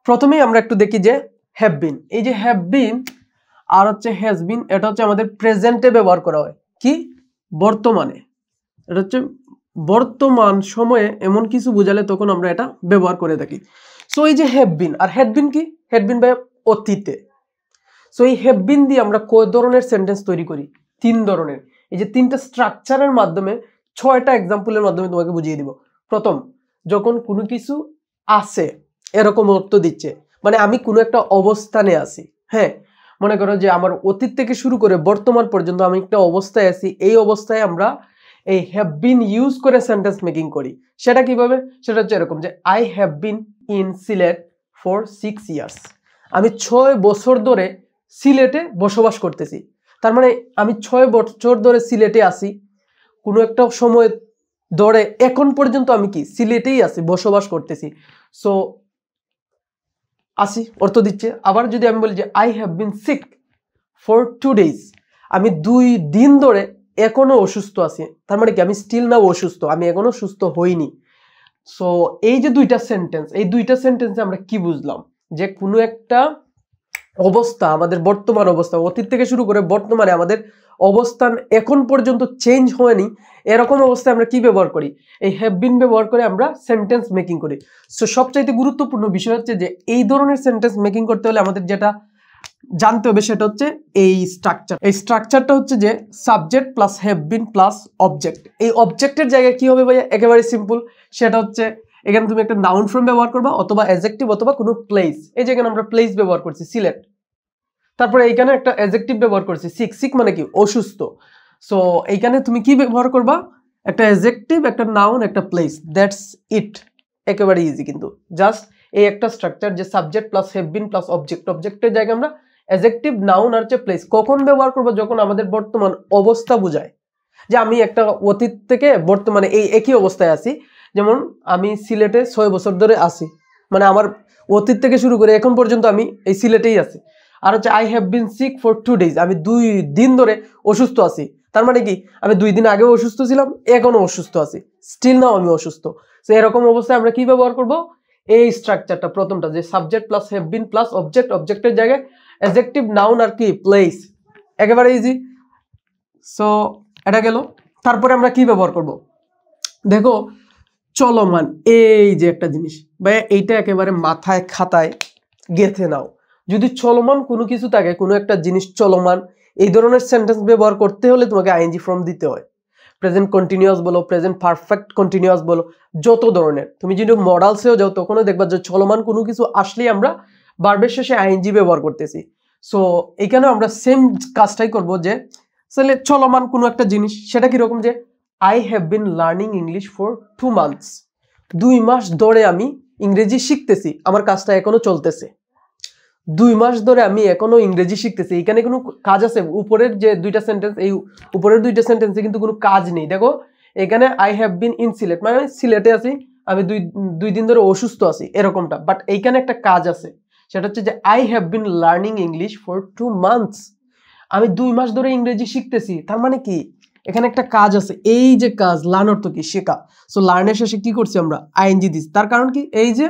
প্রথমেই আমরা একটু দেখি যে হ্যাভ বিন, এই যে হ্যাভ বিন আর হচ্ছে হ্যাজ বিন, এটা হচ্ছে আমাদের প্রেজেন্টে ব্যবহার করা হয়, কি বর্তমানে, এটা হচ্ছে বর্তমান সময়ে এমন কিছু বোঝালে তখন আমরা এটা ব্যবহার করে থাকি। সো এই যে have been R had been, কি হ্যাড বিন ভাই অতীতে। সো এই হ্যাভ বিন দিয়ে আমরা কয় ধরনের সেন্টেন্স তৈরি করি? 3 ধরনের। এই যে 3টা স্ট্রাকচারের মাধ্যমে 6টা এক্সাম্পলের মাধ্যমে তোমাকে বুঝিয়ে দিব। প্রথম, যখন কোনো কিছু আছে এরকম অর্থ দিচ্ছে, মানে আমি কোনো একটা অবস্থানে আছি। হ্যাঁ, মনে করো যে আমার অতীত থেকে শুরু করে বর্তমান পর্যন্ত আমি একটা অবস্থায় আছি, এই অবস্থায় আমরা এই হ্যাভ বিন ইউজ করে সেন্টেন্স মেকিং করি। সেটা কিভাবে? সেটা হচ্ছে এরকম যে I have been in Sylhet for 6 years. আমি 6 বছর ধরে সিলেটে বসবাস করতেছি। তার মানে আমি 6 বছর ধরে সিলেটে আছি, কোনো একটা সময় ধরে এখন পর্যন্ত আমি কি সিলেটেই আছি, বসবাস করতেছি। সো আসি অর্থ দিচ্ছে। আবার যদি আমি বলি যে I have been sick for 2 days, আমি 2 দিন ধরে এখনো অসুস্থ আছি, তার মানে কি আমি স্টিল নাও অসুস্থ, আমি এখনো সুস্থ হইনি। সো এই যে 2টা সেন্টেন্স, এই 2টা সেন্টেন্সে আমরা কি বুঝলাম? যে কোনো একটা অবস্থা, আমাদের বর্তমান অবস্থা, অতীত থেকে শুরু করে বর্তমানে আমাদের অবস্থান এখন পর্যন্ত চেঞ্জ হয়নি, এরকম অবস্থায় আমরা কি ব্যবহার করি? এই হ্যাভ বিন ব্যবহার করে আমরা সেন্টেন্স মেকিং করি। সো সবচাইতে গুরুত্বপূর্ণ বিষয় হচ্ছে যে এই ধরনের সেন্টেন্স মেকিং করতে হলে আমাদের যেটা জানতে হবে সেটা হচ্ছে এই স্ট্রাকচার। এই স্ট্রাকচারটা হচ্ছে যে subject plus have been plus object. এই অবজেক্টের জায়গায় কি হবে ভাইয়া? একেবারে সিম্পল, সেটা হচ্ছে এখানে তুমি একটা নাউন ফর্ম ব্যবহার করবা অথবা অ্যাডজেক্টিভ অথবা কোনো প্লেস। এই যে এখানে আমরা প্লেস ব্যবহার করছি সিলেট, তারপরে এইখানে একটা অ্যাডজেক্টিভ ব্যবহার করছি সিক। সিক মানে কি অসুস্থ। সো এইখানে তুমি কি ব্যবহার করবা? একটা অ্যাডজেক্টিভ, একটা নাউন, একটা প্লেস, দ্যাটস ইট। একেবারে ইজি কিন্তু, জাস্ট এই একটা স্ট্রাকচার যে subject plus have been plus object. অবজেক্টের জায়গায় আমরা অ্যাডজেক্টিভ, নাউন আর হচ্ছে প্লেস কখন ব্যবহার করবো? যখন আমাদের বর্তমান অবস্থা বোঝায় যে আমি একটা অতীত থেকে বর্তমানে এই একই অবস্থায় আছি। যেমন আমি সিলেটে 6 বছর ধরে আছি, মানে আমার অতীত থেকে শুরু করে এখন পর্যন্ত আমি এই সিলেটেই আছি। আর হচ্ছে I have been sick for 2 days, আমি 2 দিন ধরে অসুস্থ আছি। তার মানে কি আমি 2 দিন আগেও অসুস্থ ছিলাম, এখনো অসুস্থ আছি, স্টিল নাও আমি অসুস্থ। তো এরকম অবস্থায় আমরা কি ব্যবহার করব? এই স্ট্রাকচারটা, প্রথমটা যে subject plus have been plus object. অবজেক্টের জায়গায় অ্যাডজেক্টিভ, নাউন আর কি প্লেস। একেবারে ইজি। সো এটা গেল। তারপরে আমরা কি ব্যবহার করব? দেখো চলমান, এই যে একটা জিনিস ভাই, এইটা একেবারে মাথায় খাতায় গেঁথে নাও। যদি চলমান কোনো কিছু থাকে, কোনো একটা জিনিস চলমান, এই ধরনের সেন্টেন্স ব্যবহার করতে হলে তোমাকে আইএনজি ফর্ম দিতে হয়। প্রেজেন্ট কন্টিনিউয়াস বলো, প্রেজেন্ট পারফেক্ট কন্টিনিউয়াস বলো, যত ধরনের। তুমি যদি মডালসেও যাও তখনও দেখবা যে চলমান কোনো কিছু আসলেই আমরা ভার্বের শেষে আইএনজি ব্যবহার করতেছি। সো এখানে আমরা সেম কাজটাই করব, যে আসলে চলমান কোনো একটা জিনিস, সেটা কিরকম? যে I have been learning English for 2 months, 2 মাস ধরে আমি ইংরেজি শিখতেছি, আমার কাজটা এখনো চলতেছে। 2 মাস ধরে আমি এখনো ইংরেজি শিখতেছি। এখানে কোনো কাজ আছে? উপরের যে 2টা সেন্টেন্স, এই উপরের 2টা সেন্টেন্সে কিন্তু কোনো কাজ নেই। দেখো এখানে I have been in Sylhet, মানে সিলেটে আছি, আমি 2 দিন ধরে অসুস্থ আছি, এরকমটা। বাট এইখানে একটা কাজ আছে, সেটা হচ্ছে যে I have been learning English for 2 months, আমি 2 মাস ধরে ইংরেজি শিখতেছি। তার মানে কি এখানে একটা কাজ আছে। এই যে কাজ, লার্ন অর্থ কি? শেখা। সো লার্নের শেষে কি করছি আমরা? আইএনজি দিচ্ছি। তার কারণ কি? এই যে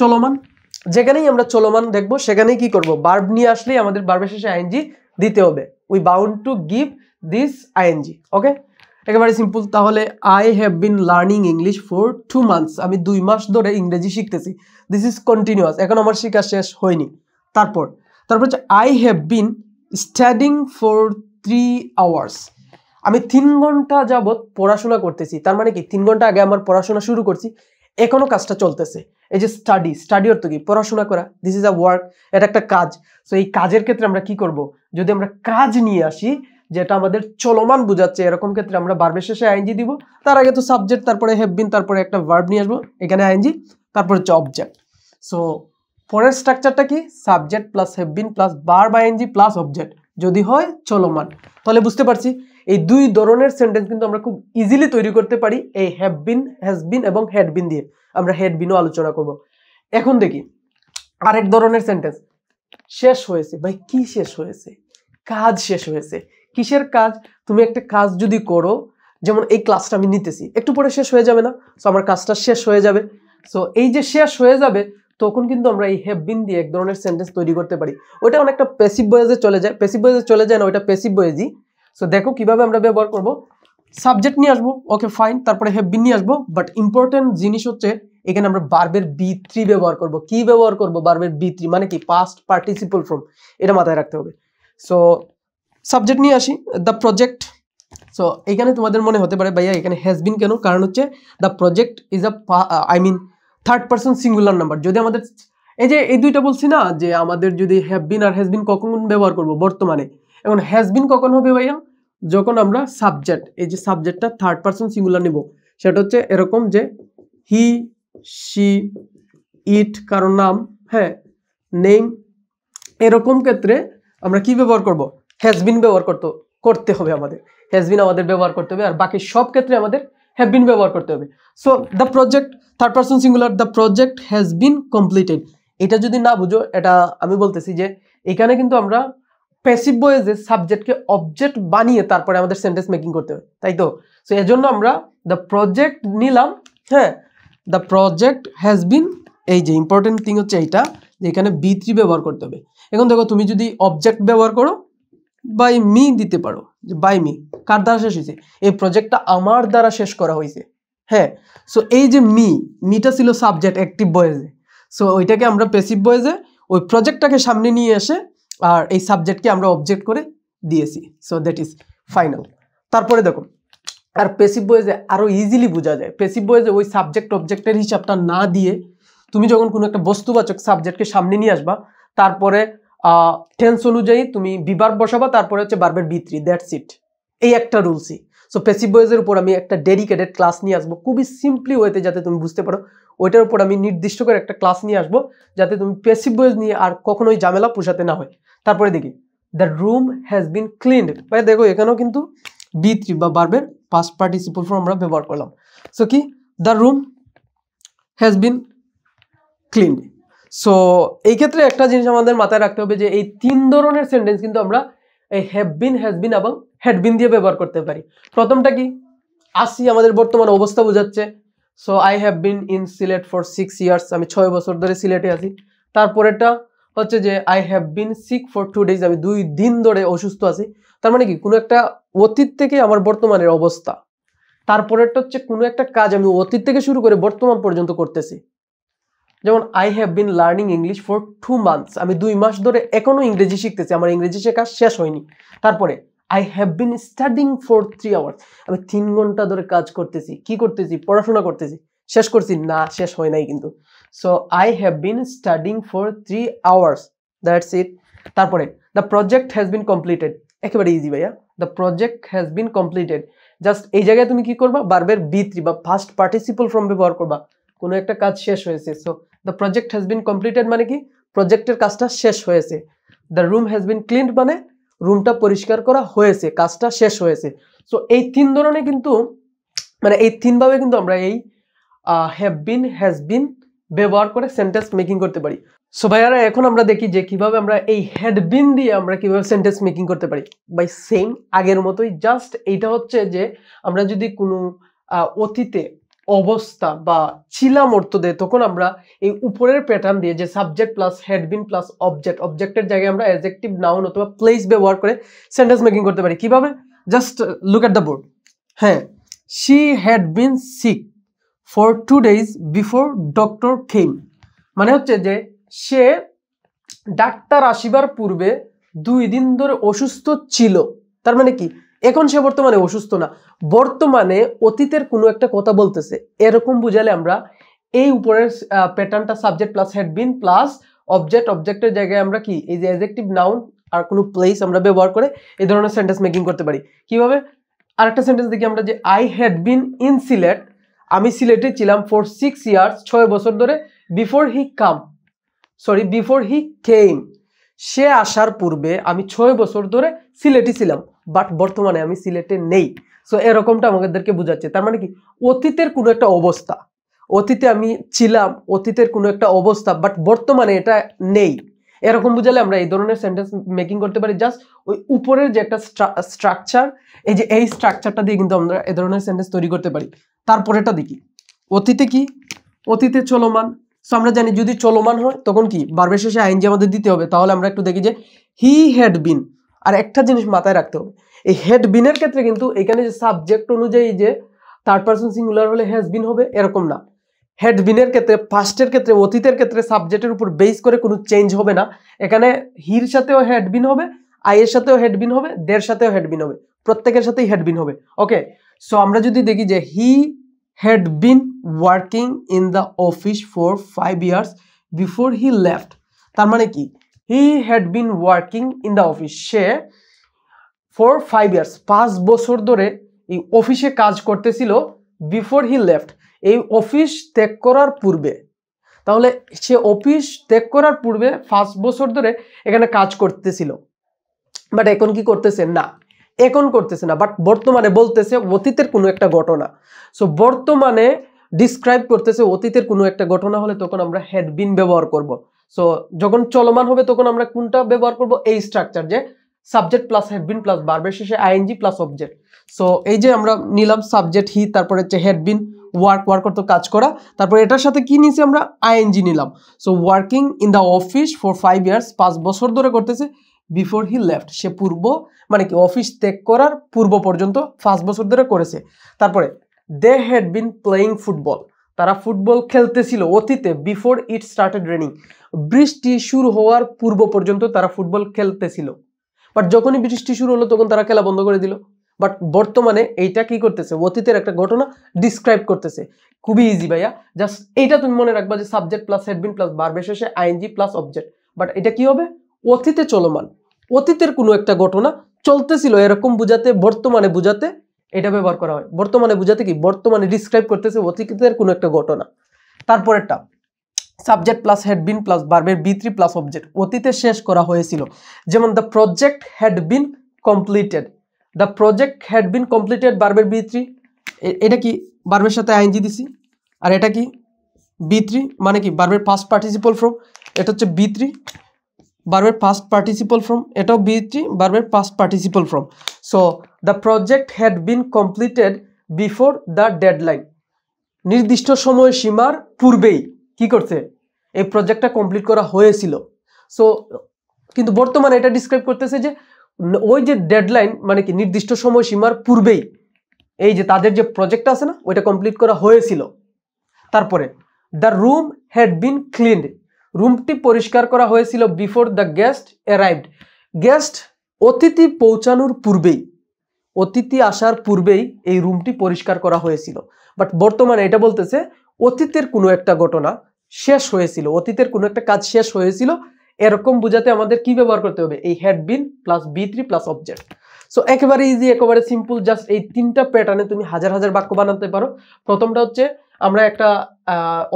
চলমান, যেখানেই আমরা চলমান দেখবো সেখানেই কি করব? ভার্ব নিয়ে আসলেই আমাদের ভার্বের শেষে আইএনজি দিতে হবে। We bound to give this ING. Okay, একেবারে সিম্পল। তাহলে I have been learning English for 2 months, আমি 2 মাস ধরে ইংরেজি শিখতেছি। দিস ইজ কন্টিনিউয়াস, এখন আমার শেখা শেষ হয়নি। তারপর হচ্ছে I have been studying for 3 hours, আমি 3 ঘন্টা যাবত পড়াশোনা করতেছি। তার মানে কি 3 ঘন্টা আগে আমার পড়াশোনা শুরু করছি, এখনো কাজটা চলতেছে। এই যে স্টাডি, স্টাডি অর্থ কি? পড়াশোনা করা। দিস ইজ আ ওয়ার্ক, এটা একটা কাজ। সো এই কাজের ক্ষেত্রে আমরা কি করব? যদি আমরা কাজ নিয়ে আসি যেটা আমাদের চলমান বোঝাচ্ছে, এরকম ক্ষেত্রে আমরা ভার্বের শেষে আইএনজি দিব। তার আগে তো সাবজেক্ট, তারপরে হ্যাভ বিন, তারপরে একটা ভার্ব নিয়ে আসবো, এখানে আইএনজি, তারপর হচ্ছে অবজেক্ট। সো পরের স্ট্রাকচারটা কি? Subject plus have been plus verb ING plus object, যদি হয় চলমান। তাহলে বুঝতে পারছি এই 2 ধরনের সেন্টেন্স কিন্তু আমরা খুব ইজিলি তৈরি করতে পারি এই হ্যাভ বিন, হ্যাজ বিন এবং হ্যাড বিন দিয়ে। আমরা হ্যাড বিনও আলোচনা করব। এখন দেখি আরেক ধরনের সেন্টেন্স, শেষ হয়েছে। ভাই কি শেষ হয়েছে? কাজ শেষ হয়েছে। কিসের কাজ? তুমি একটা কাজ যদি করো, যেমন এই ক্লাসটা আমি নিতেছি, একটু পরে শেষ হয়ে যাবে না? সো আমার কাজটা শেষ হয়ে যাবে। সো এই যে শেষ হয়ে যাবে, তখন কিন্তু আমরা এই হ্যাভ বিন দিয়ে এক ধরনের সেন্টেন্স তৈরি করতে পারি। ওটা অনেকটা প্যাসিভ ভয়েসে চলে যায়, প্যাসিভ ভয়েসে চলে যায় না, ওটা প্যাসিভ ভয়েসই। সো দেখো কিভাবে আমরা ব্যবহার করব। সাবজেক্ট নিয়ে আসবো, ওকে ফাইন, তারপরে হ্যাভ বিন নিয়ে আসবো, বাট ইম্পর্টেন্ট জিনিস হচ্ছে এখানে আমরা ভার্বের বি3 ব্যবহার করব। কি ব্যবহার করব? ভার্বের বি3 মানে কি? পাস্ট পার্টিসিপল ফর্ম, এটা মাথায় রাখতে হবে। সো সাবজেক্ট নিয়ে আসি, দ্য প্রজেক্ট। সো এখানে তোমাদের মনে হতে পারে ভাইয়া এখানে হ্যাজ বিন কেন? কারণ হচ্ছে the project is I mean third person singular number. যদি আমাদের এই যে এই দুইটা বলছি না যে আমাদের যদি have been R has been কখন ব্যবহার করব বর্তমানে, এখন হ্যাজ বিন কখন হবে ভাইয়া? যখন আমরা সাবজেক্ট, এই যে সাবজেক্টটা থার্ড পারসন সিঙ্গুলার নিব, সেটা হচ্ছে এরকম যে হি, শি, ইট, কারো নাম, হ্যাঁ, নেম, এরকম ক্ষেত্রে আমরা কি ব্যবহার করব? হ্যাজ বিন ব্যবহার করতে হবে আমাদের। হ্যাজ বিন আমাদের ব্যবহার করতে হবে, আর বাকি সব ক্ষেত্রে আমাদের হ্যাভ বিন ব্যবহার করতে হবে। So the project, third person singular, the project has been completed. এটা যদি না বুঝো, এটা আমি বলতেছি যে এখানে কিন্তু আমরা প্যাসিভ ভয়েসে সাবজেক্টকে অবজেক্ট বানিয়ে তারপরে আমাদের সেন্টেন্স মেকিং করতে হবে, তাই তো? সো এজন্য আমরা দ্য প্রজেক্ট নিলাম, হ্যাঁ, দ্য প্রজেক্ট হ্যাজ বিন। এই যে ইম্পর্টেন্ট থিং হচ্ছে এইটা, যে এখানে বি3 ব্যবহার করতে হবে। এখন দেখো তুমি যদি অবজেক্ট ব্যবহার করো, বাই মি দিতে পারো, যে বাই মি কার দ্বারা শেষ হয়েছে? এই প্রজেক্টটা আমার দ্বারা শেষ করা হয়েছে, হ্যাঁ। সো এই যে মিটা ছিল সাবজেক্ট অ্যাক্টিভ ভয়েসে, সো ওইটাকে আমরা প্যাসিভ ভয়েসে ওই প্রজেক্টটাকে সামনে নিয়ে এসে আর এই সাবজেক্টকে আমরা অবজেক্ট করে দিয়েছি। So that is final. তারপরে দেখো, আর প্যাসিভ ভয়েসে আরো ইজিলি বোঝা যায়। প্যাসিভ ভয়েসে ওই সাবজেক্ট অবজেক্টের হিসাবটা না দিয়ে তুমি যখন কোনো একটা বস্তুবাচক সাবজেক্টকে সামনে নিয়ে আসবা, তারপরে টেন্স অনুযায়ী তুমি বিভার্ব বসাবা, তারপরে হচ্ছে ভার্বের বি3, দ্যাটস ইট। এই একটা রুলসই। সো প্যাসিভ ভয়েসের উপর আমি একটা ডেডিকেটেড ক্লাস নিয়ে আসবো খুবই সিম্পলি ওয়েতে, যাতে তুমি বুঝতে পারো। ওইটার উপর আমি নির্দিষ্ট করে একটা ক্লাস নিয়ে আসবো, যাতে তুমি প্যাসিভ ভয়েস নিয়ে আর কখনোই ঝামেলা পোষাতে না হয়। তারপরে দেখি, the room has been cleaned. ভাই দেখো এখানেও কিন্তু বি3 বা ভার্বের পাস্ট পার্টিসিপল ফর্ম আমরা ব্যবহার করলাম। সো কি, the room has been cleaned. So এই ক্ষেত্রে একটা জিনিস আমাদের মাথায় রাখতে হবে যে এই তিন ধরনের সেন্টেন্স কিন্তু আমরা এই হ্যাভ বিন, হ্যাজ বিন এবং হ্যাড বিন দিয়ে ব্যবহার করতে পারি। প্রথমটা কি? আসি, আমাদের বর্তমান অবস্থা বোঝাচ্ছে। So I have been in Sylhet for 6 years, আমি 6 বছর ধরে সিলেটে আছি। তারপরেটা হচ্ছে যে I have been sick for 2 days, আমি 2 দিন ধরে অসুস্থ আছি। তার মানে কি, কোনো একটা অতীত থেকে আমার বর্তমানের অবস্থা। তারপরেরটা হচ্ছে কোনো একটা কাজ আমি অতীত থেকে শুরু করে বর্তমান পর্যন্ত করতেছি। যেমন I have been learning English for 2 months, আমি 2 মাস ধরে এখনো ইংরেজি শিখতেছি, আমার ইংরেজি শেখা শেষ হয়নি। তারপরে I have been studying for 3 hours, আমি 3 ঘন্টা ধরে কাজ করতেছি। কি করতেছি? পড়াশোনা করতেছি। শেষ করছি না? শেষ হয় নাই কিন্তু। So I have been studying for 3 hours, that's it. তারপরে the project has been completed, একেবারে ইজি ভাইয়া। The project has been completed, just এই জায়গায় তুমি কি করবা? ভার্বের বি3 বা ফার্স্ট পার্টিসিপল ফর্ম ব্যবহার করবা। কোনো একটা কাজ শেষ হয়েছে। So the project has been completed মানে কি? প্রজেক্টের কাজটা শেষ হয়েছে। The room has been cleaned মানে রুমটা পরিষ্কার করা হয়েছে, কাজটা শেষ হয়েছে। সো এই তিন ধরনের কিন্তু, মানে এই তিন ভাবে কিন্তু আমরা এই হ্যাভ বিন, হ্যাজ বিন ব্যবহার করে সেন্টেন্স মেকিং করতে পারি। সো ভাইয়ারা এখন আমরা দেখি যে কিভাবে আমরা এই হ্যাড বিন দিয়ে আমরা কিভাবে সেন্টেন্স মেকিং করতে পারি। বাই সেম আগের মতোই, জাস্ট এইটা হচ্ছে যে আমরা যদি কোনো অতীতে অবস্থা বা ছিলাম অর্থ দেয়, তখন আমরা এই উপরের প্যাটার্ন দিয়ে যে subject plus had been plus অবজেক্টের জায়গায় আমরা অ্যাডজেক্টিভ, নাউন অথবা প্লেস ব্যবহার করে সেন্টেন্স মেকিং করতে পারি। কিভাবে? Just look at the board. হ্যাঁ, she had been sick for 2 days before doctor came, মানে হচ্ছে যে সে ডাক্তার আসিবার পূর্বে 2 দিন ধরে অসুস্থ ছিল। তার মানে কি, এখন সে বর্তমানে অসুস্থ না, বর্তমানে অতীতের কোনো একটা কথা বলতেছে। এরকম বুঝালে আমরা এই উপরের প্যাটার্নটা subject plus had been plus অবজেক্টের জায়গায় আমরা কি এই যে অ্যাডজেক্টিভ, নাউন আর কোনো প্লেস আমরা ব্যবহার করে এই ধরনের সেন্টেন্স মেকিং করতে পারি। কিভাবে? আরেকটা সেন্টেন্স দেখি আমরা, যে I had been in Sylhet, আমি সিলেটে ছিলাম ফর 6 ইয়ার্স, 6 বছর ধরে, বিফোর হি কেম, সে আসার পূর্বে আমি 6 বছর ধরে সিলেটে ছিলাম, বাট বর্তমানে আমি সিলেটে নেই। সো এরকমটা আমাদেরকে বোঝাচ্ছে। তার মানে কি, অতীতের কোনো একটা অবস্থা, অতীতে আমি ছিলাম, অতীতের কোনো একটা অবস্থা, বাট বর্তমানে এটা নেই। এরকম বুঝালে আমরা এই ধরনের সেন্টেন্স মেকিং করতে পারি। জাস্ট ওই উপরের যে একটা স্ট্রাকচার, এই যে এই স্ট্রাকচারটা দিয়ে কিন্তু আমরা এই ধরনের সেন্টেন্স তৈরি করতে পারি। তারপরেটা দেখি, অতীতে কি? অতীতে চলমান, সো আমরা জানি যদি চলমান হয় তখন কি ভার্বের শেষে আইএনজি আমাদের দিতে হবে। তাহলে আমরা একটু দেখি যে হি হ্যাড বিন, আর একটা জিনিস মাথায় রাখতে হবে, এই হ্যাড বিনের ক্ষেত্রে কিন্তু এখানে যে সাবজেক্ট অনুযায়ী যে থার্ড পারসন সিঙ্গুলার হলে হ্যাজ বিন হবে এরকম না। হ্যাড বিনের ক্ষেত্রে পাস্টের ক্ষেত্রে অতীতের ক্ষেত্রে সাবজেক্টের উপর বেস করে কোনো চেঞ্জ হবে না। এখানে হির সাথেও হ্যাড বিন হবে, আই এর সাথেও হেড বিন হবে, দের সাথেও হেড বিন হবে, প্রত্যেকের সাথেই হেড বিন হবে। ওকে, সো আমরা যদি দেখি যে he had been working in the office for 5 years before he left. তার মানে কি he had been working in the office, say for 5 years 5 বছর ধরে এই অফিসে কাজ করতেছিল বিফোর হি লেফট, এই অফিস ত্যাগ করার পূর্বে। তাহলে সে অফিস ত্যাগ করার পূর্বে 5 বছর ধরে এখানে কাজ করতেছিল, বাট এখন কি করতেছে না, এখন করতেছে না, বাট বর্তমানে বলতেছে অতীতের কোনো একটা ঘটনা। সো বর্তমানে ডিসক্রাইব করতেছে অতীতের কোনো একটা ঘটনা হলে তখন আমরা হ্যাড বিন ব্যবহার করব। সো যখন চলমান হবে তখন আমরা কোনটা ব্যবহার করব, এই স্ট্রাকচার যে subject plus had been plus ভার্বের শেষে আইএনজি প্লাস অবজেক্ট। সো এই যে আমরা নিলাম সাবজেক্ট হি, তারপরে হচ্ছে হ্যাড বিন ওয়ার্ক, ওয়ার্ক করতে কাজ করা, তারপর এটার সাথে কি নিয়েছি আমরা আইএনজি নিলাম। So working in the office for 5 years 5 বছর ধরে করতেছে, বিফোর হি লেফট সে পূর্ব মানে কি অফিস ত্যাগ করার পূর্ব পর্যন্ত 5 বছর ধরে করেছে। তারপরে they had been playing football, তারা ফুটবল খেলতেছিল অতীতে বিফোর ইট স্টার্টেড রেনিং, বৃষ্টি শুরু হওয়ার পূর্ব পর্যন্ত তারা ফুটবল খেলতেছিল, বাট যখনই বৃষ্টি শুরু হলো তখন তারা খেলা বন্ধ করে দিল। বাট বর্তমানে এইটা কি করতেছে, অতীতের একটা ঘটনা ডিসক্রাইব করতেছে। খুবই ইজি ভাইয়া, জাস্ট এইটা তুমি মনে রাখবা যে subject plus had been plus ভার্বের শেষে আইএনজি প্লাস অবজেক্ট। বাট এটা কি হবে, অতীতে চলমান, অতীতের কোনো একটা ঘটনা চলতেছিল এরকম বুঝাতে, বর্তমানে বুঝাতে এটা ব্যবহার করা হয়। বর্তমানে বুঝাতে কি, বর্তমানে ডিসক্রাইব করতেছে অতীতের কোনো একটা ঘটনা। তারপরেরটা subject plus had been plus ভার্বের বি3 প্লাস অবজেক্ট, অতীতে শেষ করা হয়েছিল। যেমন the project had been completed, the project had been completed ভার্বের বি3, এটা কি ভার্বের সাথে আইএনজি দিছি, আর এটা কি বি3 মানে কি ভার্বের পাস্ট পার্টিসিপল ফর্ম, এটা হচ্ছে বি3 ভার্বের পাস্ট পার্টিসিপল ফর্ম, এটাও বি3 ভার্বের past participle form. So the project had been completed before the deadline, নির্দিষ্ট সময়সীমার পূর্বেই কি করছে, এই প্রজেক্টটা কমপ্লিট করা হয়েছিল। সো কিন্তু বর্তমানে এটা ডিসক্রাইব করতেছে যে ওই যে ডেডলাইন মানে কি নির্দিষ্ট সময়সীমার পূর্বেই এই যে তাদের যে প্রজেক্টটা আছে না ওইটা কমপ্লিট করা হয়েছিল। তারপরে the room had been cleaned, রুমটি পরিষ্কার করা হয়েছিল before the guest arrived, guest অতিথি পৌঁছানোর পূর্বেই, অতিথি আসার পূর্বেই এই রুমটি পরিষ্কার করা হয়েছিল। বাট বর্তমানে এটা বলতেছে অতীতের কোনো একটা ঘটনা শেষ হয়েছিল, অতীতের কোনো একটা কাজ শেষ হয়েছিল, এরকম বোঝাতে আমাদের কি ব্যবহার করতে হবে, এই হ্যাড বিন প্লাস বি3 প্লাস অবজেক্ট। সো একেবারে ইজি, একেবারে সিম্পল, জাস্ট এই তিনটা প্যাটার্নে তুমি হাজার হাজার বাক্য বানাতে পারো। প্রথমটা হচ্ছে আমরা একটা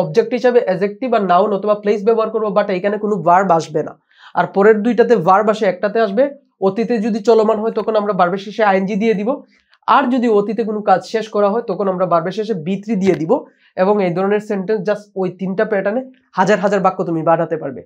অবজেক্ট হিসাবে অ্যাডজেক্টিভ আর নাউন অথবা প্লেস ব্যবহার করবো, বাট এখানে কোনো ভার্ব আসবে না। আর পরের দুইটাতে ভার্ব আসে, একটাতে আসবে অতীতে যদি চলমান হয় তখন আমরা ভার্বের শেষে আইএনজি দিয়ে দিব, আর যদি অতীতে কোনো কাজ শেষ করা হয় তখন আমরা ভার্বের শেষে বি3 দিয়ে দিব। এবং এই ধরনের সেন্টেন্স জাস্ট ওই তিনটা প্যাটার্নে হাজার হাজার বাক্য তুমি বানাতে পারবে।